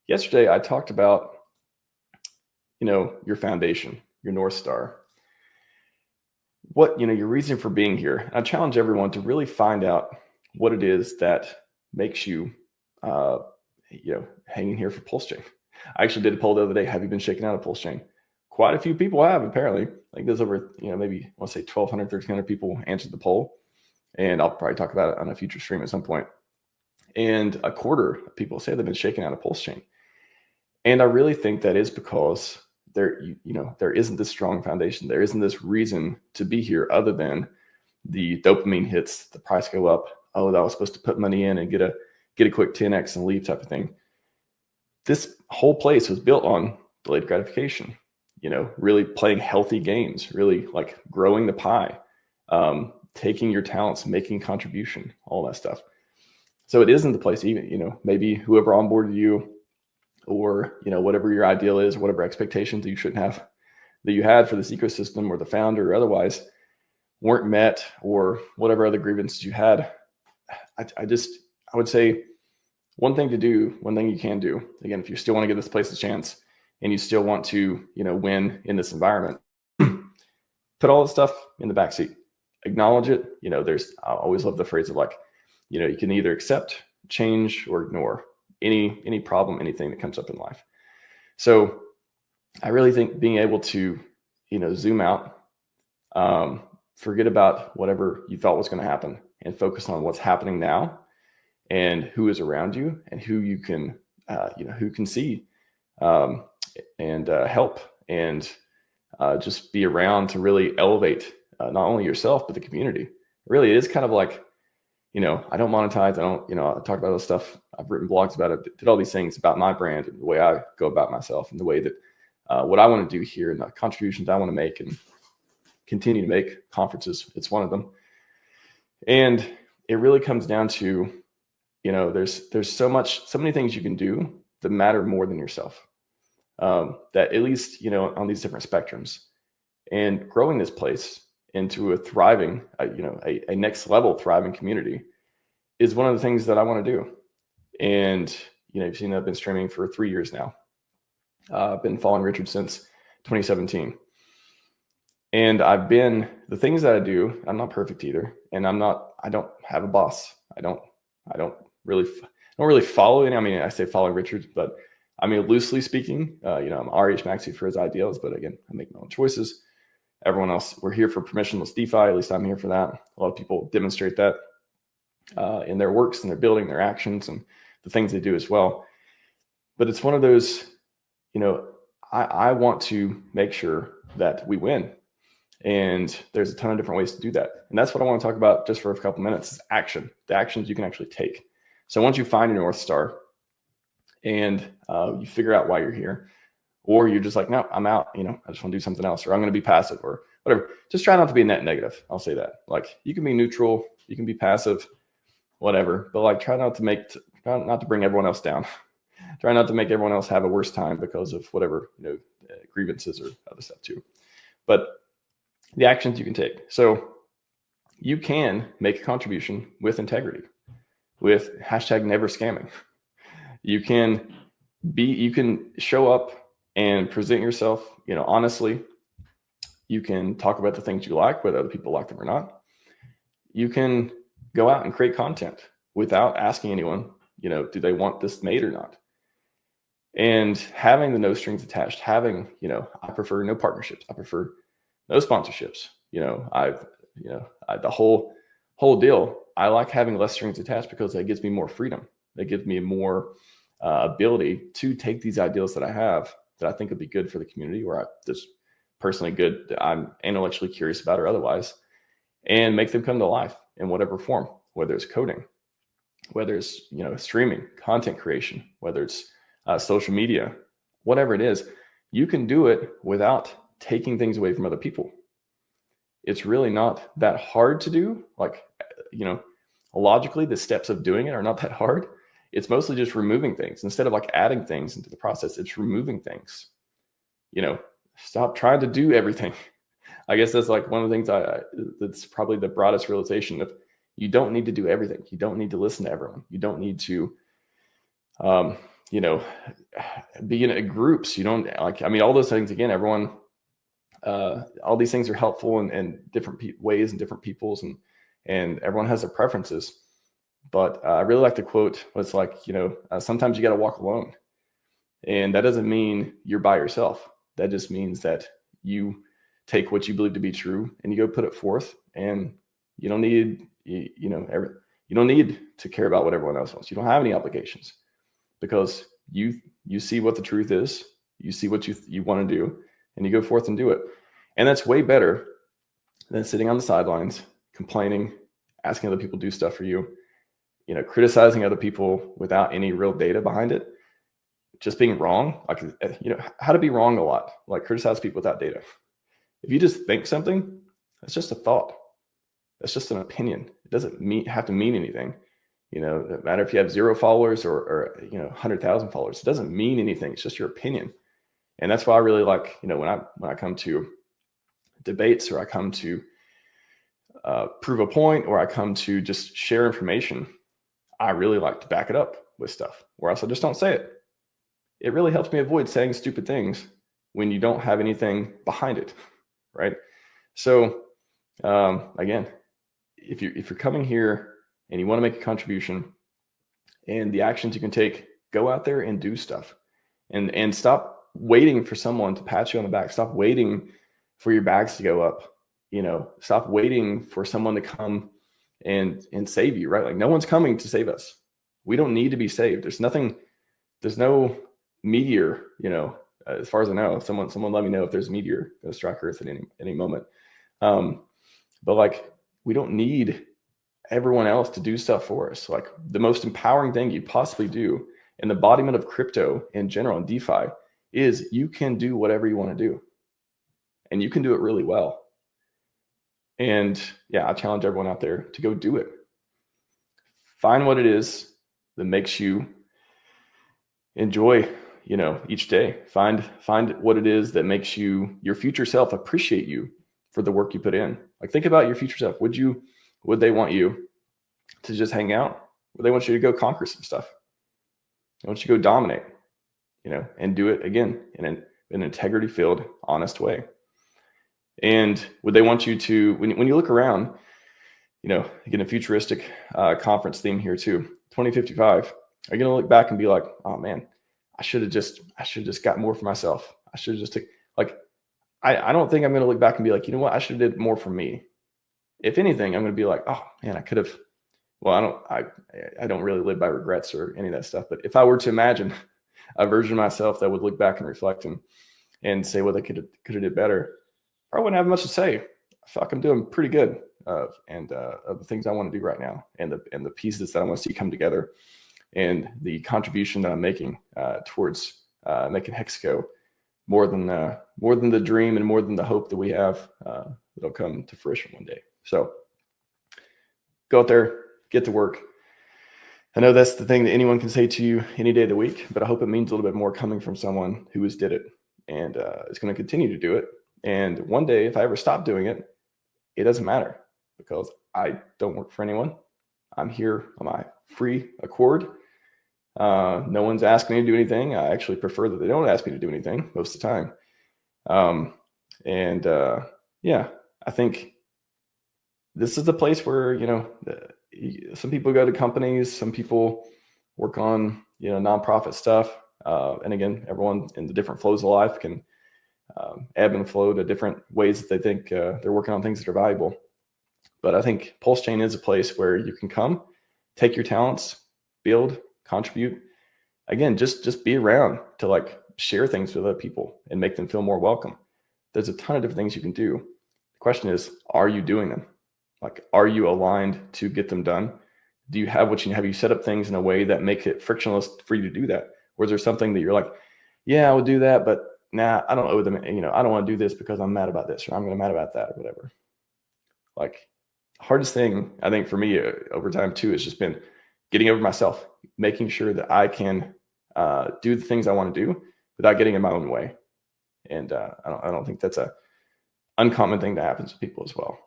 yesterday I talked about, your foundation, your North Star, what, your reason for being here. I challenge everyone to really find out what it is that makes you, hanging here for PulseChain. I actually did a poll the other day. Have you been shaken out of PulseChain? Quite a few people have, apparently. Like there's over, maybe I want to say 1,200, 1,300 people answered the poll. And I'll probably talk about it on a future stream at some point. And a quarter of people say they've been shaken out of PulseChain. And I really think that is because there isn't this strong foundation. There isn't this reason to be here other than the dopamine hits, the price go up. Oh, that was supposed to put money in and get a quick 10x and leave type of thing. This whole place was built on delayed gratification, really playing healthy games, really like growing the pie, taking your talents, making contribution, all that stuff. So it isn't the place even, maybe whoever onboarded you or, whatever your ideal is, whatever expectations that you had for this ecosystem or the founder or otherwise weren't met, or whatever other grievances you had. I would say one thing you can do, again, if you still want to give this place a chance and you still want to, win in this environment, put all the stuff in the backseat, acknowledge it. I always love the phrase of like, you can either accept, change, or ignore any problem, anything that comes up in life. So I really think being able to, zoom out, forget about whatever you thought was going to happen and focus on what's happening now and who is around you and who you can, who can see and help and just be around to really elevate not only yourself, but the community. Really, it is kind of like, I don't monetize. I talk about this stuff. I've written blogs about it, did all these things about my brand and the way I go about myself and the way that what I want to do here and the contributions I want to make and continue to make. Conferences, it's one of them. And it really comes down to, there's so many things you can do that matter more than yourself. That at least, on these different spectrums, and growing this place into a thriving, a next level thriving community is one of the things that I want to do. And, you've seen that I've been streaming for 3 years now. I've been following Richard since 2017. And the things that I do, I'm not perfect either. And I don't have a boss. I don't really follow any. I mean, I say follow Richard, but I mean, loosely speaking, I'm RHMax for his ideals, but again, I make my own choices. Everyone else, we're here for permissionless DeFi. At least I'm here for that. A lot of people demonstrate that in their works and their building, their actions, and the things they do as well. But it's one of those, I want to make sure that we win. And there's a ton of different ways to do that. And that's what I want to talk about just for a couple minutes is action, the actions you can actually take. So once you find your North Star and you figure out why you're here, or you're just like, no, I'm out, I just want to do something else, or I'm going to be passive or whatever. Just try not to be net negative. I'll say that. Like you can be neutral, you can be passive, whatever, but like try not to bring everyone else down. Try not to make everyone else have a worse time because of whatever, grievances or other stuff too. But the actions you can take. So you can make a contribution with integrity, with hashtag never scamming. You can show up and present yourself, honestly. You can talk about the things you like, whether other people like them or not. You can go out and create content without asking anyone, do they want this made or not? And having the no strings attached, having, I prefer no partnerships. I prefer no sponsorships. The whole deal. I like having less strings attached because that gives me more freedom. That gives me more ability to take these ideals that I have that I think would be good for the community, or just personally good that I'm intellectually curious about or otherwise, and make them come to life in whatever form, whether it's coding, whether it's, streaming, content creation, whether it's social media, whatever it is, you can do it without taking things away from other people. It's really not that hard to do. Like, logically, the steps of doing it are not that hard. It's mostly just removing things. Instead of like adding things into the process, it's removing things. Stop trying to do everything. I guess that's like one of the things that's probably the broadest realization of you don't need to do everything. You don't need to listen to everyone. You don't need to, you know, be in groups. You don't like, I mean, all those things, again, everyone, all these things are helpful in different ways and different peoples, and everyone has their preferences. But I really like the quote. It's like, you know, sometimes you got to walk alone, and that doesn't mean you're by yourself. That just means that you take what you believe to be true and you go put it forth, and you don't need, you don't need to care about what everyone else wants. You don't have any obligations, because you see what the truth is, you see what you want to do, and you go forth and do it. And that's way better than sitting on the sidelines, complaining, asking other people to do stuff for you, you know, criticizing other people without any real data behind it, just being wrong. Like, you know, how to be wrong a lot, like criticize people without data. If you just think something, that's just a thought. That's just an opinion. It doesn't have to mean anything. You know, no matter if you have 0 followers or you know, 100,000 followers, it doesn't mean anything. It's just your opinion. And that's why I really like, you know, when I come to debates, or I come to prove a point, or I come to just share information, I really like to back it up with stuff, or else I just don't say it. It really helps me avoid saying stupid things when you don't have anything behind it, right? So again, if you're coming here and you want to make a contribution, and the actions you can take, go out there and do stuff, and stop waiting for someone to pat you on the back. Stop waiting for your bags to go up. You know, stop waiting for someone to come and save you, right? Like, no one's coming to save us. We don't need to be saved. There's no meteor, you know, as far as I know. Someone let me know if there's a meteor going to strike Earth at any moment. But like, we don't need everyone else to do stuff for us. Like, the most empowering thing you possibly do, and the embodiment of crypto in general and DeFi, is you can do whatever you want to do, and you can do it really well. And yeah, I challenge everyone out there to go do it. Find what it is that makes you enjoy, you know, each day. Find what it is that makes your future self appreciate you for the work you put in. Like, think about your future self. Would they want you to just hang out? Would they want you to go conquer some stuff? They want you to go dominate, you know, and do it again in an integrity-filled, honest way. And would they want you to, when you look around, you know, again, a futuristic conference theme here too, 2055, are you going to look back and be like, oh man, I should have just got more for myself. I should have just like, I don't think I'm going to look back and be like, you know what, I should have did more for me. If anything, I'm going to be like, oh man, I could have, well, I don't really live by regrets or any of that stuff. But if I were to imagine a version of myself that would look back and reflect and say what they could have did better, I wouldn't have much to say. I feel like I'm doing pretty good of the things I want to do right now, and the pieces that I want to see come together, and the contribution that I'm making towards making Hexaco more than the dream and more than the hope that we have that'll come to fruition one day. So go out there, get to work. I know that's the thing that anyone can say to you any day of the week, but I hope it means a little bit more coming from someone who has did it and is going to continue to do it. And one day, if I ever stop doing it, it doesn't matter, because I don't work for anyone. I'm here on my free accord. No one's asking me to do anything. I actually prefer that they don't ask me to do anything most of the time. Yeah, I think this is the place where, you know, some people go to companies, some people work on, you know, nonprofit stuff. And again, everyone in the different flows of life can ebb and flow to different ways that they think they're working on things that are valuable. But I think PulseChain is a place where you can come, take your talents, build, contribute. Again, just be around to like share things with other people and make them feel more welcome. There's a ton of different things you can do. The question is, are you doing them? Like, are you aligned to get them done? Do you have have you set up things in a way that make it frictionless for you to do that? Or is there something that you're like, yeah, I would do that, but nah, I don't owe them, you know, I don't want to do this because I'm mad about this, or I'm going to mad about that, or whatever. Like, hardest thing I think for me over time too has just been getting over myself, making sure that I can do the things I want to do without getting in my own way. And I don't think that's a uncommon thing that happens to people as well.